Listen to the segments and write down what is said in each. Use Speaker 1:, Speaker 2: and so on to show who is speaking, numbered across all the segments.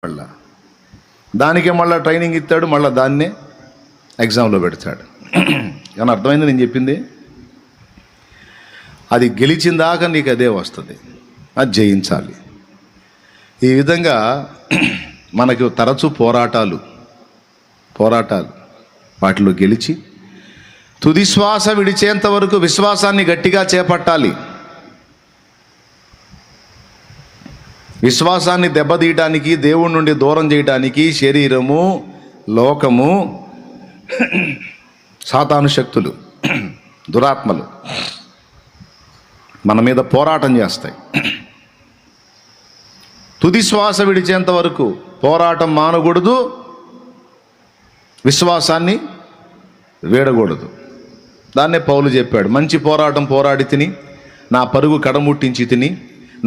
Speaker 1: మళ్ళా దానికే మళ్ళీ ట్రైనింగ్ ఇస్తాడు, మళ్ళీ దాన్నే ఎగ్జామ్లో పెడతాడు. కానీ అర్థమైంది నేను చెప్పింది? అది గెలిచిన దాకా నీకు అదే వస్తుంది, అది జయించాలి. ఈ విధంగా మనకు తరచూ పోరాటాలు వాటిలో గెలిచి తుది శ్వాస విడిచేంత వరకు విశ్వాసాన్ని గట్టిగా చేపట్టాలి. విశ్వాసాన్ని దెబ్బతీయటానికి, దేవుడి నుండి దూరం చేయడానికి శరీరము, లోకము, సాతాను శక్తులు, దురాత్మలు మన మీద పోరాటం చేస్తాయి. తుది శ్వాస విడిచేంత వరకు పోరాటం మానకూడదు, విశ్వాసాన్ని వీడకూడదు. దాన్నే పౌలు చెప్పాడు, మంచి పోరాటం పోరాడి తిని, నా పరుగు కడముట్టించి తిని,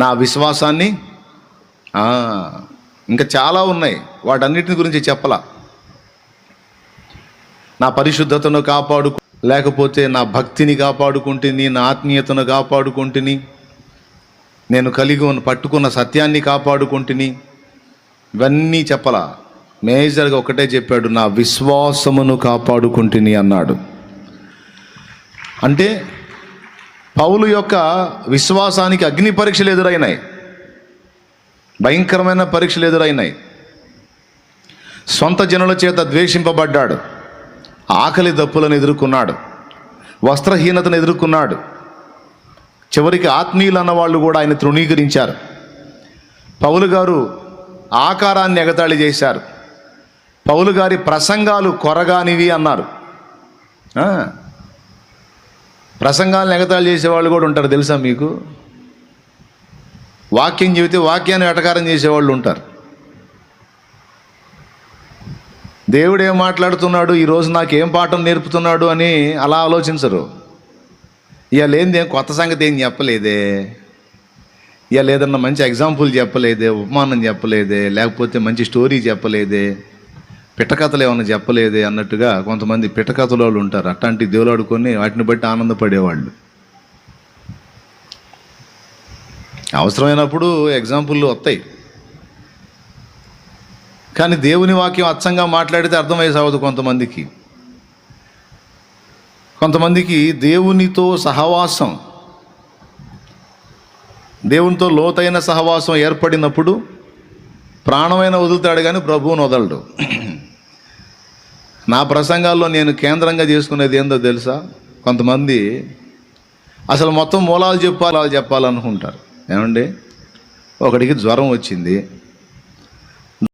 Speaker 1: నా విశ్వాసాన్ని ఇంకా చాలా ఉన్నాయి, వాటన్నిటిని గురించి చెప్పలా. నా పరిశుద్ధతను లేకపోతే నా భక్తిని కాపాడుకుంటుని, నా ఆత్మీయతను కాపాడుకుంటుని, నేను పట్టుకున్న సత్యాన్ని కాపాడుకుంటుని, ఇవన్నీ చెప్పలా. మేజర్గా ఒకటే చెప్పాడు, నా విశ్వాసమును కాపాడుకుంటుని అన్నాడు. అంటే పౌలు యొక్క విశ్వాసానికి అగ్ని పరీక్షలు ఎదురైనాయి, భయంకరమైన పరీక్షలు ఎదురైనాయి. సొంత జనుల చేత ద్వేషింపబడ్డాడు, ఆకలి దప్పులను ఎదుర్కొన్నాడు, వస్త్రహీనతను ఎదుర్కొన్నాడు. చివరికి ఆత్మీయులు అన్న వాళ్ళు కూడా ఆయన తృణీకరించారు. పౌలు గారు ఆకారాన్ని ఎగతాళి చేశారు. పౌలు గారి ప్రసంగాలు కొరగానివి అన్నారు. ప్రసంగాలను ఎగతాళి చేసేవాళ్ళు కూడా ఉంటారు, తెలుసా మీకు? వాక్యం చెబితే వాక్యాన్ని వెటకారం చేసేవాళ్ళు ఉంటారు. దేవుడు ఏం మాట్లాడుతున్నాడు, ఈరోజు నాకేం పాఠం నేర్పుతున్నాడు అని అలా ఆలోచించరు. ఇవాళ ఏందేం కొత్త సంగతి ఏం చెప్పలేదే, ఇవాళ ఏదన్నా మంచి ఎగ్జాంపుల్ చెప్పలేదే, ఉపమానం చెప్పలేదే, లేకపోతే మంచి స్టోరీ చెప్పలేదే, పిట్టకథలు ఏమన్నా చెప్పలేదే అన్నట్టుగా కొంతమంది పిట్టకథల వాళ్ళు ఉంటారు. అట్లాంటి దేవులాడుకొని వాటిని బట్టి ఆనందపడేవాళ్ళు. అవసరమైనప్పుడు ఎగ్జాంపుల్ వస్తాయి, కానీ దేవుని వాక్యం అచ్చంగా మాట్లాడితే అర్థమయ్యే సావదు. కొంతమందికి దేవునితో సహవాసం, దేవునితో లోతైన సహవాసం ఏర్పడినప్పుడు ప్రాణమైన వదులుతాడు, కానీ ప్రభువుని వదలడు. నా ప్రసంగాల్లో నేను కేంద్రంగా చేసుకునేది ఏందో తెలుసా? కొంతమంది అసలు మొత్తం మూలాలు చెప్పాలనుకుంటారు. ఏమండి, ఒకడికి జ్వరం వచ్చింది,